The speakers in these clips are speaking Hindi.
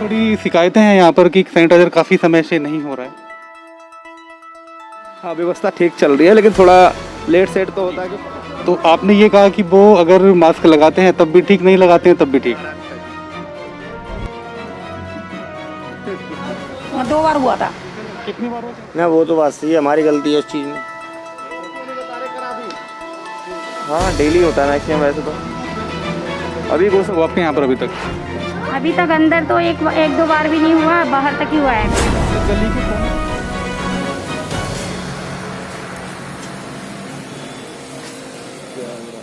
थोड़ी शिकायतें हैं यहाँ पर कि सैनिटाइजर काफ़ी समय से नहीं हो रहा है। हाँ, व्यवस्था ठीक चल रही है लेकिन थोड़ा लेट सेट तो होता है कि तो आपने ये कहा कि वो अगर मास्क लगाते हैं तब भी ठीक, नहीं लगाते हैं तब भी ठीक। 2 बार हुआ था। कितनी बार हो गया? ना वो तो बात सही है, हमारी गलती है उस चीज़ में। हाँ, डेली होता है मैक्सिमम वैसे तो। अभी वो सब आपके यहाँ पर अभी तक अभी तक अंदर तो एक 2 बार भी नहीं हुआ, बाहर तक ही हुआ है। गली के कोने।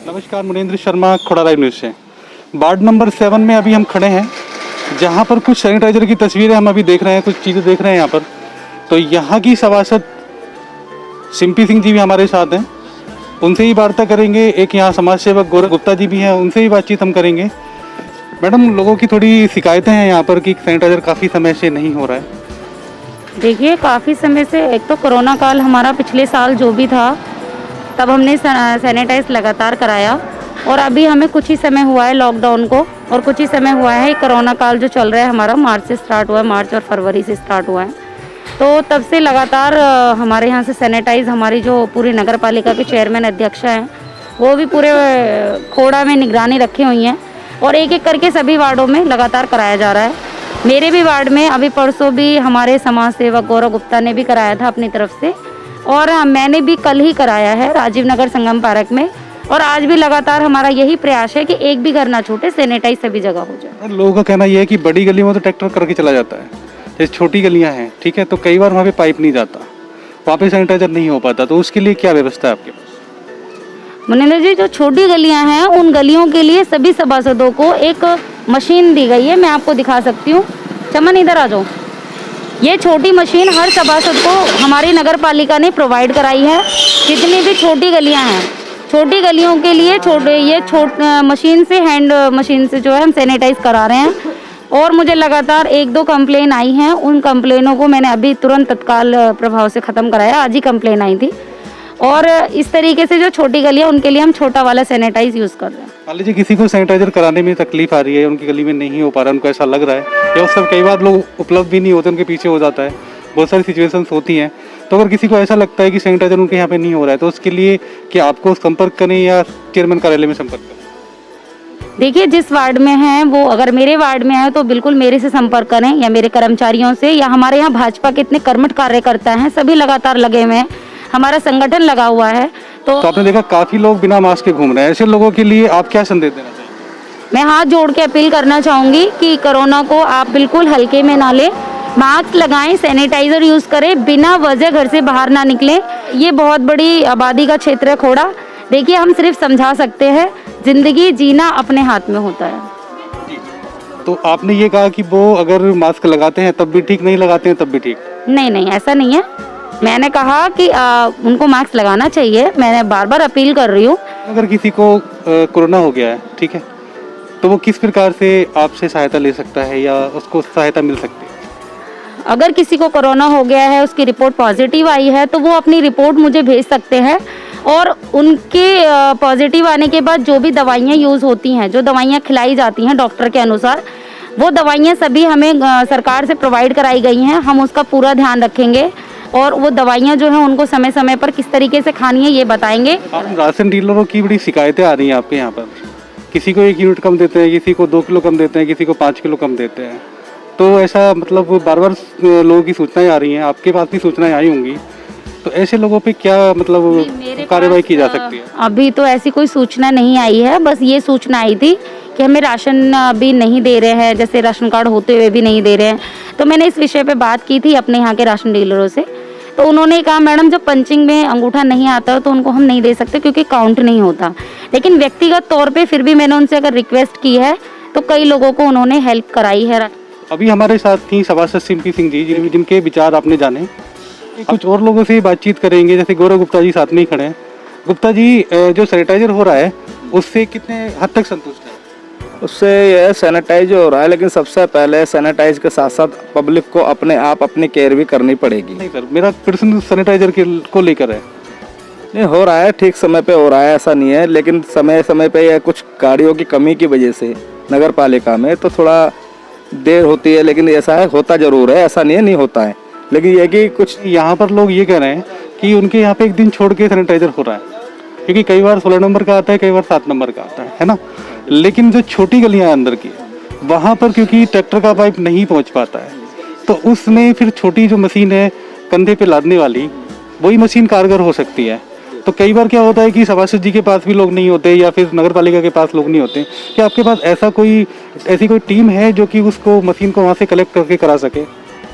नमस्कार, मुनेंद्र शर्मा, खोड़ा लाइव न्यूज़ से। वार्ड नंबर 7 में अभी हम खड़े हैं, जहाँ पर कुछ सैनिटाइजर की तस्वीरें हम अभी देख रहे हैं, कुछ चीज़ें देख रहे हैं यहाँ पर। तो यहाँ की सभासद सिंपी सिंह जी भी हमारे साथ हैं, उनसे ही वार्ता करेंगे। एक यहाँ समाज सेवक गौरव गुप्ता जी भी हैं, उनसे ही बातचीत हम करेंगे। मैडम, लोगों की थोड़ी शिकायतें हैं यहाँ पर कि सैनिटाइजर काफ़ी समय से नहीं हो रहा है। देखिए, काफ़ी समय से, एक तो कोरोना काल हमारा पिछले साल जो भी था, तब हमने सैनिटाइज लगातार कराया, और अभी हमें कुछ ही समय हुआ है लॉकडाउन को, और कुछ ही समय हुआ है कोरोना काल जो चल रहा है हमारा, मार्च से स्टार्ट हुआ है, मार्च और फरवरी से स्टार्ट हुआ है। तो तब से लगातार हमारे यहाँ से सैनिटाइज, हमारी जो पूरी नगर पालिका के चेयरमैन अध्यक्ष हैं, वो भी पूरे खोड़ा में निगरानी रखी हुई हैं, और एक एक करके सभी वार्डों में लगातार कराया जा रहा है। मेरे भी वार्ड में अभी परसों भी हमारे समाज सेवक गौरव गुप्ता ने भी कराया था अपनी तरफ से, और मैंने भी कल ही कराया है राजीव नगर संगम पार्क में। और आज भी लगातार हमारा यही प्रयास है कि एक भी घर ना छूटे, सैनिटाइज सभी जगह हो जाए। लोगों का कहना यह है कि बड़ी गली में तो ट्रैक्टर करके चला जाता है, जैसे छोटी गलियां हैं, ठीक है, तो कई बार वहाँ पे पाइप नहीं जाता, वहाँ पे सैनिटाइजर नहीं हो पाता, तो उसके लिए क्या व्यवस्था है आपके पास? मुनिंदर जी, जो छोटी गलियां हैं उन गलियों के लिए सभी सभासदों को एक मशीन दी गई है, मैं आपको दिखा सकती हूँ। चमन, इधर आ जाओ। ये छोटी मशीन हर सभासद को हमारी नगर पालिका ने प्रोवाइड कराई है। जितनी भी छोटी गलियां हैं, छोटी गलियों के लिए मशीन से, हैंड मशीन से जो है हम सैनिटाइज करा रहे हैं। और मुझे लगातार 1-2 कंप्लेन आई हैं, उन कंप्लेनों को मैंने अभी तुरंत तत्काल प्रभाव से ख़त्म कराया। आज ही कंप्लेन आई थी, और इस तरीके से जो छोटी गलियां, उनके लिए हम छोटा वाला सैनिटाइज यूज़ कर रहे हैं। मान लीजिए किसी को सैनिटाइजर कराने में तकलीफ आ रही है, उनकी गली में नहीं हो पा रहा है, उनको ऐसा लग रहा है, या उस सब कई बार लोग उपलब्ध भी नहीं होते, उनके पीछे हो जाता है, बहुत सारी सिचुएशंस होती हैं। तो अगर किसी को ऐसा लगता है कि सैनिटाइजर उनके यहाँ पे नहीं हो रहा है, तो उसके लिए क्या आपको संपर्क करें या चेयरमैन कार्यालय में संपर्क करें? देखिए, जिस वार्ड में हैं वो, अगर मेरे वार्ड में है तो बिल्कुल मेरे से संपर्क करें, या मेरे कर्मचारियों से, या हमारे यहाँ भाजपा के इतने कर्मठ कार्यकर्ता हैं, सभी लगातार लगे हुए हैं, हमारा संगठन लगा हुआ है। तो आपने देखा काफ़ी लोग बिना मास्क के घूम रहे हैं, ऐसे लोगों के लिए आप क्या संदेश देना चाहिए? मैं हाथ जोड़ के अपील करना चाहूँगी कि कोरोना को आप बिल्कुल हल्के में ना लें, मास्क लगाएं, सैनिटाइज़र यूज़ करें, बिना वजह घर से बाहर ना निकलें। ये बहुत बड़ी आबादी का क्षेत्र है खोड़ा। देखिए, हम सिर्फ समझा सकते हैं, ज़िंदगी जीना अपने हाथ में होता है। तो आपने ये कहा कि वो अगर मास्क लगाते हैं तब भी ठीक, नहीं लगाते हैं तब भी ठीक। नहीं, ऐसा नहीं है। मैंने कहा कि उनको मास्क लगाना चाहिए, मैंने बार बार अपील कर रही हूँ। अगर किसी को कोरोना हो गया है, ठीक है, तो वो किस प्रकार से आपसे सहायता ले सकता है या उसको सहायता मिल सकती है? अगर किसी को कोरोना हो गया है, उसकी रिपोर्ट पॉजिटिव आई है, तो वो अपनी रिपोर्ट मुझे भेज सकते हैं, और उनके पॉजिटिव आने के बाद जो भी दवाइयाँ यूज़ होती हैं, जो दवाइयाँ खिलाई जाती हैं डॉक्टर के अनुसार, वो दवाइयाँ सभी हमें सरकार से प्रोवाइड कराई गई हैं। हम उसका पूरा ध्यान रखेंगे, और वो दवाइयाँ जो हैं उनको समय समय पर किस तरीके से खानी है ये बताएंगे। राशन डीलरों की बड़ी शिकायतें आ रही हैं आपके यहाँ पर, किसी को 1 यूनिट कम देते हैं, किसी को 2 किलो कम देते हैं, किसी को 5 किलो कम देते हैं, तो ऐसा मतलब बार बार लोगों की सूचनाएं आ रही हैं, आपके पास भी सूचनाएं आई होंगी, तो ऐसे लोगों पे क्या मतलब कार्रवाई की जा सकती है? अभी तो ऐसी कोई सूचना नहीं आई है, बस ये सूचना आई थी कि हमें राशन अभी नहीं दे रहे हैं, जैसे राशन कार्ड होते हुए भी नहीं दे रहे हैं। तो मैंने इस विषय पे बात की थी अपने यहाँ के राशन डीलरों से, तो उन्होंने कहा मैडम जब पंचिंग में अंगूठा नहीं आता तो उनको हम नहीं दे सकते क्योंकि काउंट नहीं होता। लेकिन व्यक्तिगत तौर पे फिर भी मैंने उनसे अगर रिक्वेस्ट की है तो कई लोगों को उन्होंने हेल्प कराई है। अभी हमारे साथ थी सभासद सिंपी सिंह जी, जिनके विचार आपने जाने। कुछ और लोगों से बातचीत करेंगे, जैसे गौरव गुप्ता जी साथ में ही खड़े हैं। गुप्ता जी, जो सैनिटाइजर हो रहा है उससे कितने हद तक संतुष्ट है? उससे यह सैनिटाइज हो रहा है, लेकिन सबसे पहले सैनिटाइज के साथ साथ पब्लिक को अपने आप अपनी केयर भी करनी पड़ेगी। नहीं सर, मेरा प्रश्न सैनिटाइजर को लेकर है। नहीं, हो रहा है, ठीक समय पे हो रहा है, ऐसा नहीं है, लेकिन समय समय पे यह कुछ गाड़ियों की कमी की वजह से नगर पालिका में तो थोड़ा देर होती है, लेकिन ऐसा है होता ज़रूर है, ऐसा नहीं है नहीं होता है। लेकिन ये कि कुछ यहाँ पर लोग ये कह रहे हैं कि उनके यहाँ पे एक दिन छोड़ के सैनिटाइजर हो रहा है, क्योंकि कई बार 16 नंबर का आता है, कई बार 7 नंबर का आता है ना। लेकिन जो छोटी गलियाँ अंदर की, वहाँ पर क्योंकि ट्रैक्टर का पाइप नहीं पहुँच पाता है, तो उसमें फिर छोटी जो मशीन है कंधे पे लादने वाली, वही मशीन कारगर हो सकती है। तो कई बार क्या होता है कि सभासद जी के पास भी लोग नहीं होते, या फिर नगर पालिका के पास लोग नहीं होते। क्या आपके पास ऐसी कोई टीम है जो कि उसको मशीन को वहाँ से कलेक्ट करके करा सके?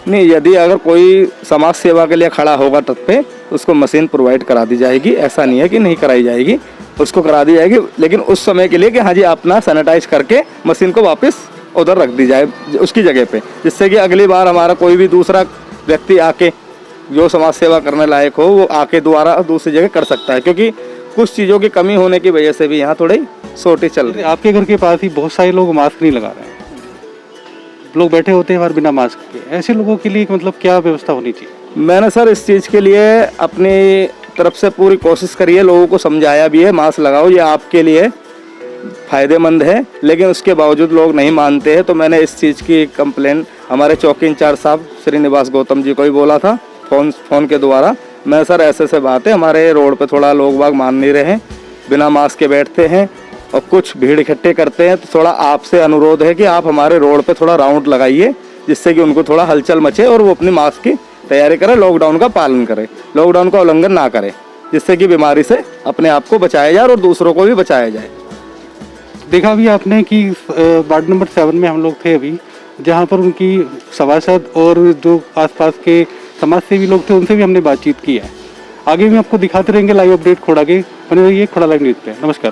नहीं, यदि अगर कोई समाज सेवा के लिए खड़ा होगा तब पे उसको मशीन प्रोवाइड करा दी जाएगी, ऐसा नहीं है कि नहीं कराई जाएगी, उसको करा दी जाएगी। लेकिन उस समय के लिए कि हाँ जी अपना सैनिटाइज करके मशीन को वापस उधर रख दी जाए उसकी जगह पे, जिससे कि अगली बार हमारा कोई भी दूसरा व्यक्ति आके जो समाज सेवा करने लायक हो वो आके दोबारा दूसरी जगह कर सकता है, क्योंकि कुछ चीज़ों की कमी होने की वजह से भी यहाँ थोड़ी शॉर्टेज चल रही है। आपके घर के पास ही बहुत सारे लोग मास्क नहीं लगा रहे हैं, लोग बैठे होते हैं बाहर बिना मास्क के, ऐसे लोगों के लिए मतलब क्या व्यवस्था होनी चाहिए? मैंने सर इस चीज़ के लिए अपनी तरफ से पूरी कोशिश करी है, लोगों को समझाया भी है मास्क लगाओ, ये आपके लिए फ़ायदेमंद है, लेकिन उसके बावजूद लोग नहीं मानते हैं। तो मैंने इस चीज़ की कंप्लेन हमारे चौकी इंचार्ज साहब श्रीनिवास गौतम जी को ही बोला था फ़ोन के द्वारा। मैं सर ऐसे बात है, हमारे रोड पे थोड़ा लोग बाग मान नहीं रहे हैं, बिना मास्क के बैठते हैं और कुछ भीड़ इकट्ठे करते हैं। तो थोड़ा आपसे अनुरोध है कि आप हमारे रोड पे थोड़ा राउंड लगाइए, जिससे कि उनको थोड़ा हलचल मचे और वो अपनी मास्क की तैयारी करें, लॉकडाउन का पालन करें, लॉकडाउन का उल्लंघन ना करें, जिससे कि बीमारी से अपने आप को बचाया जाए और दूसरों को भी बचाया जाए। देखा भी आपने कि वार्ड नंबर 7 में हम लोग थे अभी, जहाँ पर उनकी सभासद और जो आसपास के समाज सेवी लोग थे उनसे भी हमने बातचीत की है। आगे भी आपको दिखाते रहेंगे लाइव अपडेट खोड़ा के। बने रहिए खोड़ा लाइव न्यूज़ पे। नमस्कार।